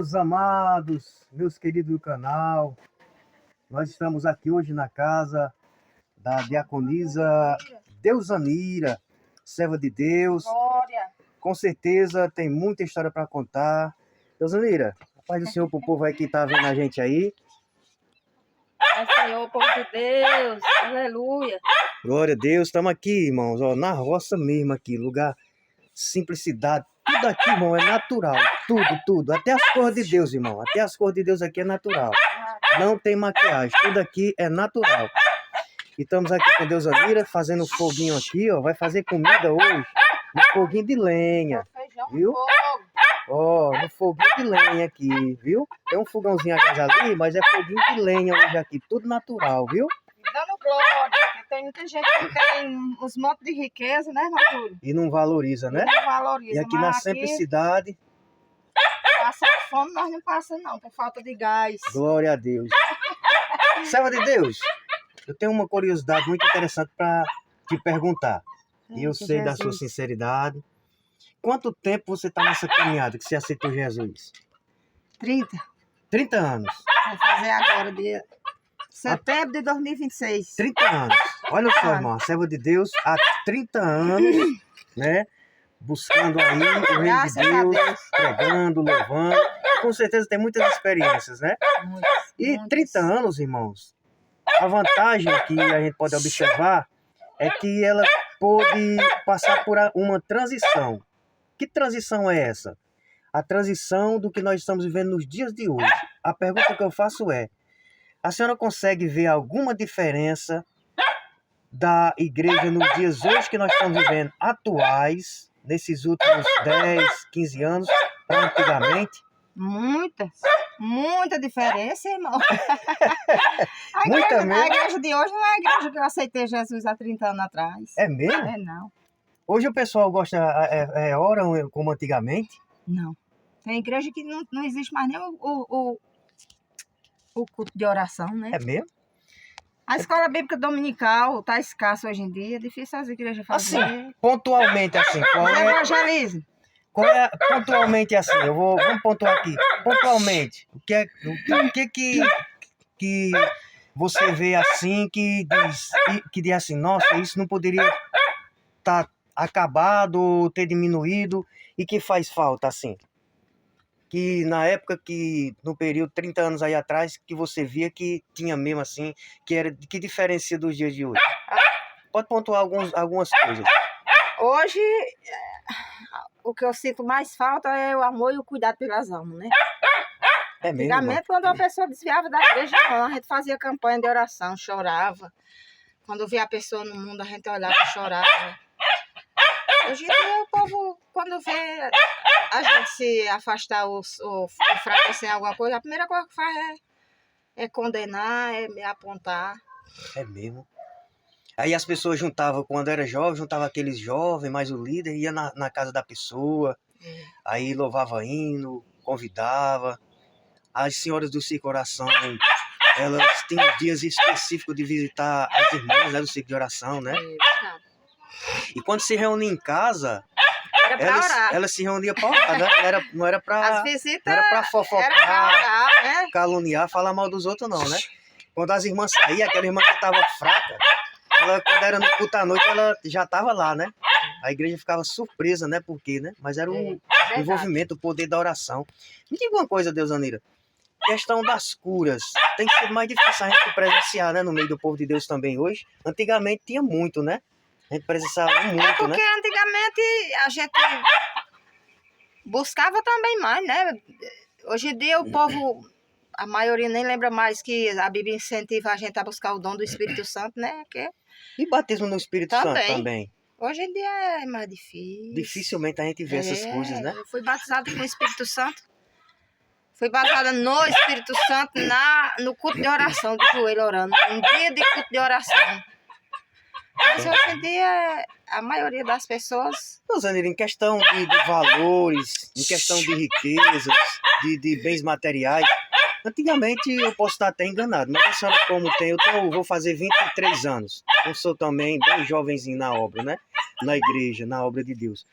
Meus amados, meus queridos do canal, nós estamos aqui hoje na casa da diaconisa Deusanira, serva de Deus. Glória. Com certeza tem muita história para contar. Deusanira, a paz do Senhor pro povo aí que tá vendo a gente aí. Pai Senhor, povo de Deus, aleluia. Glória a Deus, estamos aqui, irmãos, ó, na roça mesmo aqui, lugar simplicidade. Tudo aqui, irmão, é natural. Tudo. Até as cores de Deus, irmão. Até as cores de Deus aqui é natural. Não tem maquiagem. Tudo aqui é natural. E estamos aqui com Deusanira fazendo foguinho aqui, ó. Vai fazer comida hoje. No foguinho de lenha. Feijão, Viu? fogo. Ó, no foguinho de lenha aqui, viu? Tem um fogãozinho a gás ali, mas é foguinho de lenha hoje aqui. Tudo natural, viu? E dando glória. Porque tem muita gente que tem uns montes de riqueza, né, irmão Júlio? E não valoriza, né? Não valoriza. E aqui mas na aqui, simplicidade, passar fome nós não passamos não, por falta de gás. glória a Deus. Serva de Deus, eu tenho uma curiosidade muito interessante para te perguntar. E eu sei da sua sinceridade. Quanto tempo você está nessa caminhada que você aceitou Jesus? 30. 30 anos. Vou fazer agora, dia setembro de 2026. 30 anos. Olha só, irmão, a serva de Deus há 30 anos, né? Buscando aí o reino de Graças a Deus, Deus. pregando, louvando. E com certeza tem muitas experiências, né? E Muitas. 30 anos, irmãos, a vantagem que a gente pode observar é que ela pôde passar por uma transição. Que transição é essa? A transição do que nós estamos vivendo nos dias de hoje. A pergunta que eu faço é: a senhora consegue ver alguma diferença da igreja nos dias hoje que nós estamos vivendo atuais, nesses últimos 10, 15 anos, para antigamente? Muita diferença, irmão. Muita A mesmo? igreja de hoje não é a igreja que eu aceitei Jesus há 30 anos atrás. É mesmo? É, não. Hoje o pessoal gosta, oram como antigamente? Não. Tem igreja que não existe mais nem o culto de oração, né? É mesmo? A escola bíblica dominical está escassa hoje em dia, é difícil as igrejas fazerem. Assim, pontualmente assim, Evangelismo. pontualmente assim, vamos pontuar aqui. Pontualmente, o que você vê assim que diz assim, nossa, isso não poderia estar acabado, ter diminuído, e que faz falta assim? Que na época no período 30 anos aí atrás, que você via que tinha mesmo assim, que diferencia dos dias de hoje? Pode pontuar algumas coisas. Hoje, o que eu sinto mais falta é o amor e o cuidado pelas almas, né? É mesmo, irmão? Antigamente, quando uma pessoa desviava da igreja, não, a gente fazia campanha de oração, chorava. Quando via a pessoa no mundo, a gente olhava e chorava. Hoje em dia, o povo, quando vê a gente se afastar ou enfraquecer em alguma coisa, a primeira coisa que faz é condenar, é me apontar. É mesmo. Aí as pessoas juntavam, quando era jovem, juntavam aqueles jovens, mais o líder, ia na casa da pessoa, aí louvava hino, convidava. As senhoras do Círculo de Oração, elas tinham dias específicos de visitar as irmãs, né, do Círculo de Oração, né? E quando se reunia em casa, Era pra orar. elas se reuniam para orar, né? Não era As para visitas fofocar, era pra orar, né? caluniar, falar mal dos outros, não, né? Quando as irmãs saíam, aquela irmã que estava fraca, ela, quando era no culto à noite, ela já estava lá, né? A igreja ficava surpresa, né? Por quê, né? Mas era o envolvimento, o poder da oração. Me diga uma coisa, Deusanira. Questão das curas. Tem sido mais difícil a gente presenciar, né? No meio do povo de Deus também hoje. Antigamente tinha muito, né? A gente presenciava muito, É porque né? antigamente a gente buscava também mais, né? Hoje em dia o povo, a maioria nem lembra mais que a Bíblia incentiva a gente a buscar o dom do Espírito Santo, né? E batismo no Espírito Santo também. Hoje em dia é mais difícil. Dificilmente a gente vê essas coisas, né? Eu fui batizada com o Espírito Santo. Fui batizada no Espírito Santo no culto de oração, de joelho orando. Um dia de culto de oração. Mas hoje em dia, a maioria das pessoas... Deusanira, em questão de valores, em questão de riquezas, de bens materiais, antigamente eu posso estar até enganado, mas a senhora como tem, eu vou fazer 23 anos. Eu sou também bem jovenzinho na obra, né? Na igreja, na obra de Deus.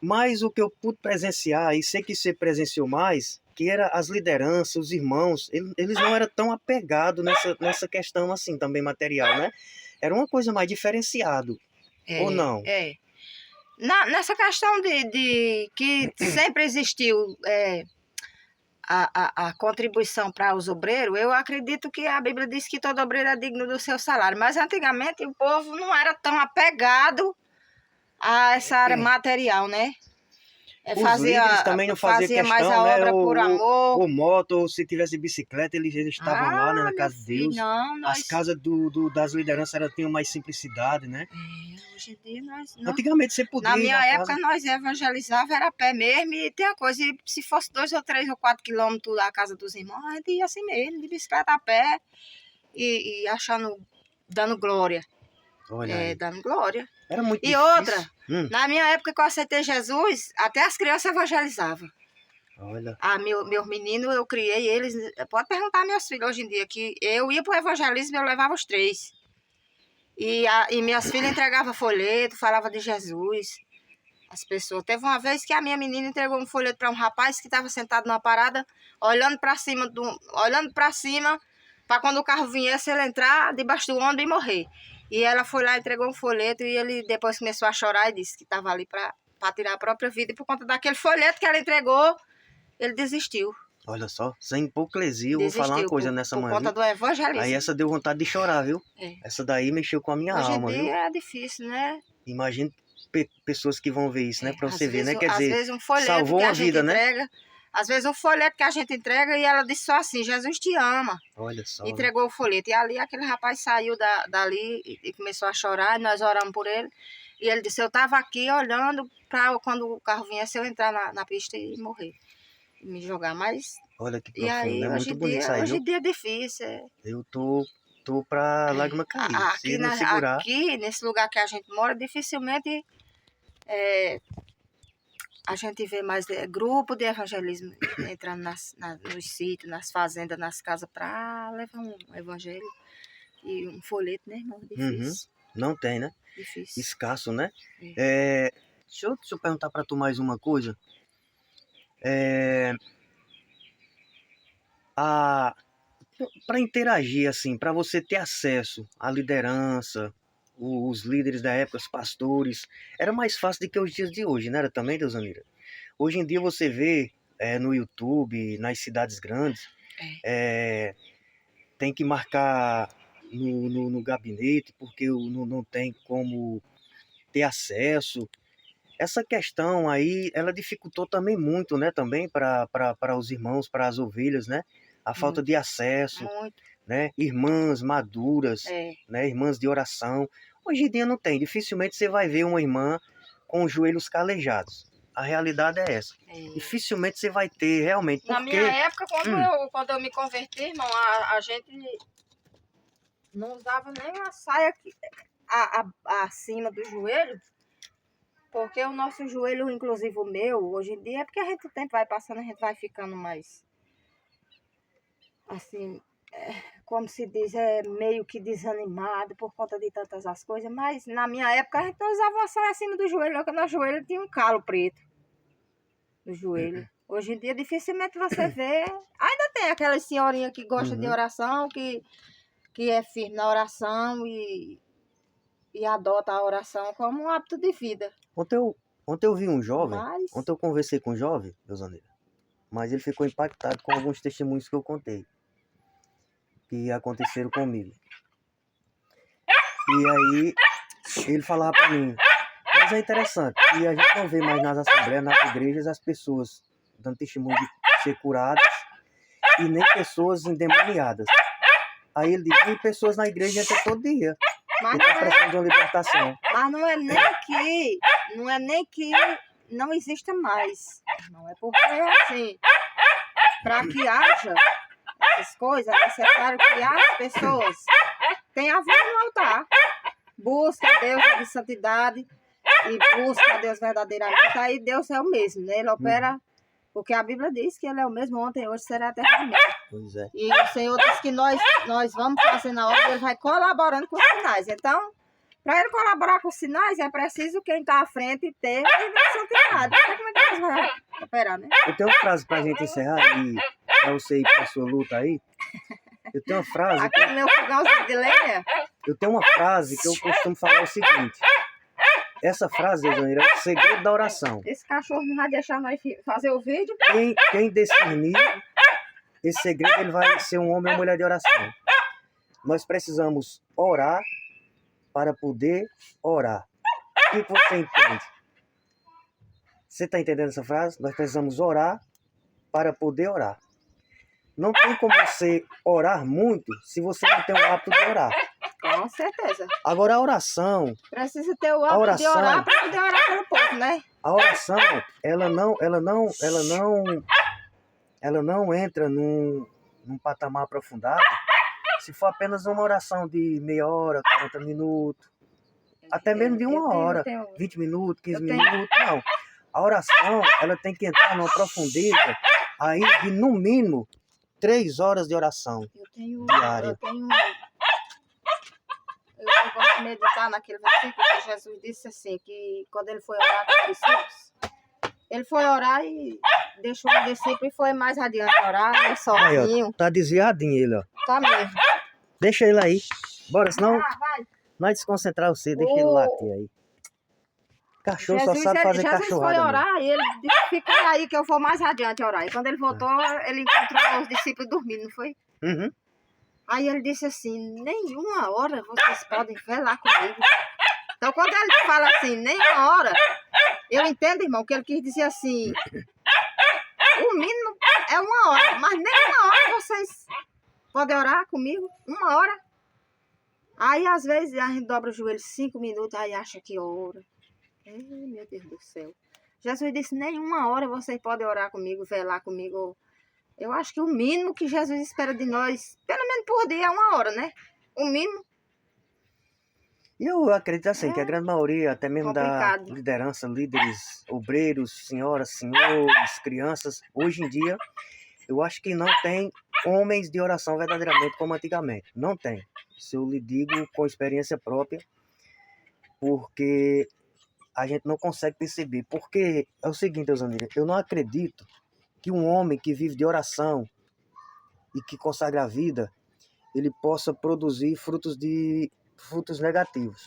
Mas o que eu pude presenciar, e sei que você presenciou mais, que era as lideranças, os irmãos, eles não eram tão apegados nessa questão assim também material, né? Era uma coisa mais diferenciado, ou não? Nessa questão de que sempre existiu a contribuição para os obreiros, eu acredito que a Bíblia diz que todo obreiro é digno do seu salário, mas antigamente o povo não era tão apegado a essa área material, né? Os líderes também não faziam questão, mais a né? obra por amor. O moto, ou se tivesse bicicleta, eles estavam lá, né, na casa de Deus. Não, As casas das lideranças tinham mais simplicidade, né? Hoje em dia nós... Antigamente você podia Na ir minha época casa. nós evangelizava, era a pé mesmo, e tem a coisa, se fosse 2 ou 3 ou 4 quilômetros da casa dos irmãos, a gente ia assim mesmo, de bicicleta a pé, e achando, dando glória. Olha aí. Dando glória. Era muito E difícil. outra, na minha época que eu aceitei Jesus, até as crianças evangelizavam. Olha. Meus meninos, eu criei eles, pode perguntar a meus filhos hoje em dia, que eu ia para o evangelismo, eu levava os 3. E minhas filhas entregavam folheto, falava de Jesus. As pessoas. Teve uma vez que a minha menina entregou um folheto para um rapaz que estava sentado numa parada, olhando para cima, para quando o carro viesse, ele entrar debaixo do ônibus e morrer. E ela foi lá, entregou um folheto, e ele depois começou a chorar e disse que estava ali para tirar a própria vida. E por conta daquele folheto que ela entregou, ele desistiu. Olha só, sem hipocrisia, eu vou falar uma coisa nessa manhã. Por conta do evangelismo. Aí essa deu vontade de chorar, viu? Essa daí mexeu com a minha alma, hoje em viu? dia é difícil, né? Imagina pessoas que vão ver isso, né? Pra você ver, né? Quer às dizer, vezes um folheto salvou que uma vida, entrega, né? Às vezes um folheto que a gente entrega e ela disse só assim, Jesus te ama. Olha só. Entregou o folheto. E ali aquele rapaz saiu dali e começou a chorar, e nós oramos por ele. E ele disse, eu estava aqui olhando para quando o carro viesse eu entrar na pista e morrer. E me jogar, mas... Olha que profundo, E aí, é muito bonito isso aí, hoje viu? em dia é difícil. Eu tô pra lágrima cair. Se não segurar... Aqui, nesse lugar que a gente mora, dificilmente a gente vê mais grupo de evangelismo entrando nos sítios, nas fazendas, nas casas, para levar um evangelho e um folheto, né, irmão? Difícil. Não tem, né? Difícil. Escasso, né? Deixa eu perguntar pra tu mais uma coisa. Para interagir, assim, para você ter acesso à liderança, os líderes da época, os pastores, era mais fácil do que os dias de hoje, não era também, Deusanira? Hoje em dia você vê no YouTube, nas cidades grandes, tem que marcar no gabinete, porque não tem como ter acesso. Essa questão aí, ela dificultou também muito, né, também para os irmãos, para as ovelhas, né? A falta de acesso, né? Irmãs maduras, né? Irmãs de oração. Hoje em dia não tem. Dificilmente você vai ver uma irmã com os joelhos calejados. A realidade é essa. Dificilmente você vai ter realmente. Na minha época, quando eu me converti, irmão, a gente não usava nem uma saia acima do joelho. Porque o nosso joelho, inclusive o meu, hoje em dia, é porque a gente, o tempo vai passando, a gente vai ficando mais, assim, como se diz, meio que desanimado por conta de tantas as coisas. Mas na minha época a gente não usava uma saia acima do joelho, porque o nosso joelho tinha um calo preto no joelho. Hoje em dia dificilmente você vê. Ainda tem aquelas senhorinhas que gostam de oração, que é firme na oração e adota a oração como um hábito de vida. Ontem eu vi um jovem, ontem eu conversei com um jovem, Deusanira, mas ele ficou impactado com alguns testemunhos que eu contei, que aconteceram comigo. E aí ele falava para mim, mas é interessante, que a gente não vê mais nas assembleias, nas igrejas, as pessoas dando testemunho de ser curadas e nem pessoas endemoniadas. Aí ele diz, e pessoas na igreja entram todo dia. Mas não precisando de uma libertação. Mas não é nem que não exista mais. Não é porque assim, para que haja essas coisas, é necessário que as pessoas tenham a vida no altar. Busca a Deus de santidade e busca a Deus verdadeiramente. Aí Deus é o mesmo, né? Ele opera, porque a Bíblia diz que Ele é o mesmo ontem, hoje, será eternamente. Pois é. E o Senhor diz que nós vamos fazer na obra, Ele vai colaborando com os sinais. Então, para Ele colaborar com os sinais, é preciso quem está à frente ter a vida de santidade. Porque como é que Deus vai operar, né? Eu tenho uma frase pra gente encerrar e pra você ir pra sua luta aí. Eu tenho uma frase. Aqui no meu fogãozinho de lenha. Eu tenho uma frase que eu costumo falar o seguinte. Essa frase, Dejaneira, é o segredo da oração. Esse cachorro não vai deixar nós fazer o vídeo. Quem discernir esse segredo, ele vai ser um homem ou mulher de oração. Nós precisamos orar para poder orar. O que você entende? Você está entendendo essa frase? Nós precisamos orar para poder orar. Não tem como você orar muito se você não tem o hábito de orar. Com certeza. Agora a oração... Precisa ter o hábito de orar para poder orar pelo povo, né? A oração, ela não entra num patamar aprofundado se for apenas uma oração de meia hora, 40 minutos, até mesmo de uma hora, 20 minutos, 15 minutos, não. A oração, ela tem que entrar numa profundeza aí de, no mínimo, 3 horas de oração diária. Eu gosto de meditar naquele versículo que Jesus disse assim, que quando ele foi orar com os discípulos, ele foi orar e deixou o discípulo e foi mais adiante orar, né, sozinho. Aí, ó, tá desviadinho ele, ó. Tá mesmo. Deixa ele aí. Bora, senão Vai. nós desconcentrar você, deixa ele latir aí. Cachorro só sabe fazer cachorrada. Jesus foi orar e ele disse, fica aí que eu vou mais adiante orar. E quando ele voltou, ele encontrou os discípulos dormindo, não foi? Uhum. Aí ele disse assim, nenhuma hora vocês podem velar comigo. Então quando ele fala assim, nenhuma hora, eu entendo, irmão, que ele quis dizer assim, o mínimo é 1 hora, mas nem 1 hora vocês podem orar comigo, 1 hora. Aí às vezes a gente dobra o joelho 5 minutos, aí acha que ora. Ei, meu Deus do céu. Jesus disse, nem 1 hora vocês podem orar comigo, velar comigo. Eu acho que o mínimo que Jesus espera de nós, pelo menos por dia, é 1 hora, né? O mínimo. E eu acredito assim, que a grande maioria, até mesmo complicado. Da liderança, líderes, obreiros, senhoras, senhores, crianças, hoje em dia, eu acho que não tem homens de oração verdadeiramente como antigamente. Não tem. Se eu lhe digo com experiência própria, porque a gente não consegue perceber. Porque é o seguinte, Eusanira, eu não acredito que um homem que vive de oração e que consagra a vida, ele possa produzir frutos negativos.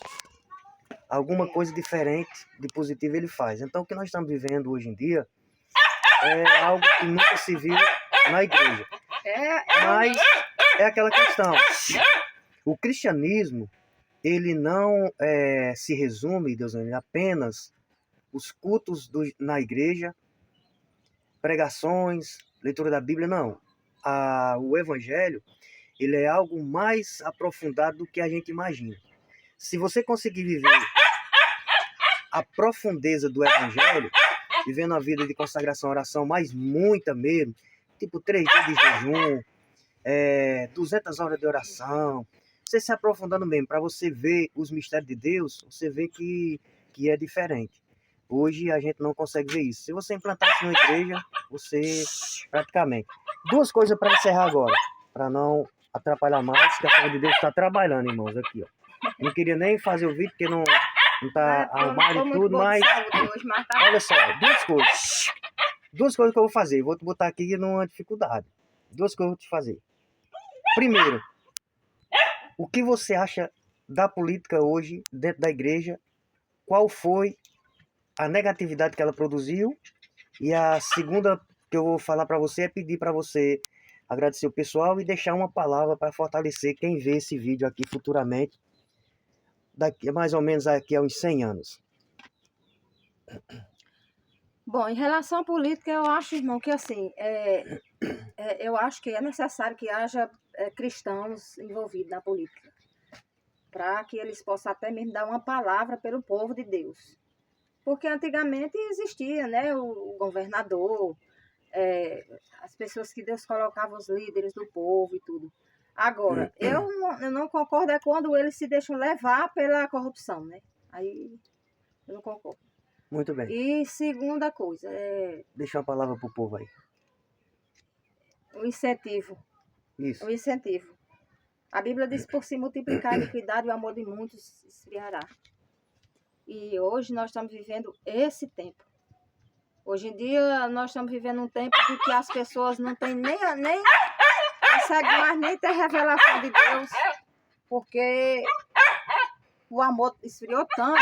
Alguma coisa diferente de positivo ele faz. Então o que nós estamos vivendo hoje em dia é algo que nunca se viu na igreja. Mas é aquela questão. O cristianismo, ele não se resume, Deus ame, apenas os cultos na igreja, pregações, leitura da Bíblia, não. O evangelho, ele é algo mais aprofundado do que a gente imagina. Se você conseguir viver a profundeza do evangelho, vivendo a vida de consagração, oração, mas muita mesmo, tipo 3 dias de jejum, 200 horas de oração, você se aprofundando mesmo, para você ver os mistérios de Deus, você vê que é diferente. Hoje a gente não consegue ver isso. Se você implantar isso na igreja, você praticamente... 2 coisas para encerrar agora, para não atrapalhar mais, que a palavra de Deus está trabalhando, irmãos, aqui, ó. Não queria nem fazer o vídeo, porque não tá arrumado e tudo, mas... Olha só, 2 coisas. 2 coisas que eu vou fazer. Vou te botar aqui numa dificuldade. 2 coisas que eu vou te fazer. Primeiro, o que você acha da política hoje dentro da igreja? Qual foi a negatividade que ela produziu? E a segunda que eu vou falar para você é pedir para você agradecer o pessoal e deixar uma palavra para fortalecer quem vê esse vídeo aqui futuramente, daqui mais ou menos aqui a uns 100 anos. Bom, em relação à política, eu acho, irmão, que assim, eu acho que é necessário que haja cristãos envolvidos na política, para que eles possam até mesmo dar uma palavra pelo povo de Deus. Porque antigamente existia, né, o governador, as pessoas que Deus colocava, os líderes do povo e tudo. Agora, eu não concordo quando eles se deixam levar pela corrupção, né? Aí eu não concordo. Muito bem. E segunda coisa, Deixa uma palavra pro povo aí. o incentivo. Isso. O incentivo. A Bíblia diz, por se multiplicar a iniquidade, o amor de muitos esfriará. E hoje nós estamos vivendo esse tempo. Hoje em dia, nós estamos vivendo um tempo de que as pessoas não têm nem conseguem mais nem ter revelação de Deus, porque o amor esfriou tanto.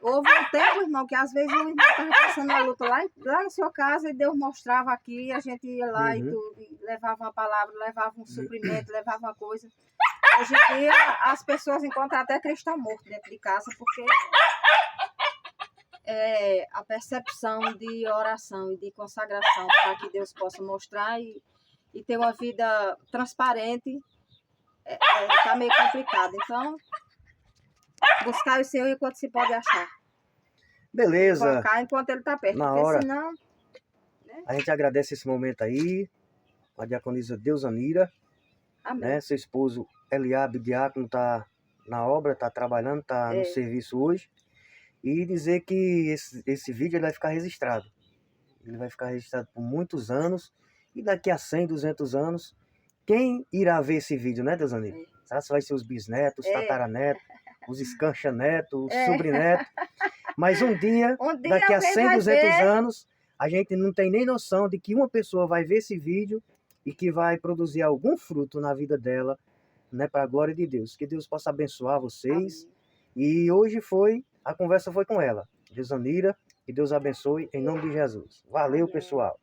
Houve um tempo, irmão, que às vezes o irmão estava passando a luta lá na sua casa e Deus mostrava aqui, a gente ia lá e tudo, e levava uma palavra, levava um suprimento, levava uma coisa. Hoje em dia, as pessoas encontram até cristão morto dentro de casa, porque a percepção de oração e de consagração para que Deus possa mostrar e ter uma vida transparente está meio complicado. Então, buscar o Senhor enquanto se pode achar. Beleza. Colocar enquanto Ele está perto, Na porque hora. senão... A gente agradece esse momento aí, a diaconisa Deusanira, Amém. né? Seu esposo Eliabe, diácono, está na obra, está trabalhando, está no serviço hoje. E dizer que esse vídeo ele vai ficar registrado. Ele vai ficar registrado por muitos anos. E daqui a 100, 200 anos, quem irá ver esse vídeo, né, Deusanira? Será que vai ser os bisnetos, os tataranetos, os escanchanetos, os sobrinnetos? Mas um dia, daqui a 100, 200 anos, a gente não tem nem noção de que uma pessoa vai ver esse vídeo e que vai produzir algum fruto na vida dela, né, para a glória de Deus. Que Deus possa abençoar vocês. Amém. E hoje a conversa foi com ela, Deusanira, que Deus abençoe em nome de Jesus. Valeu, pessoal.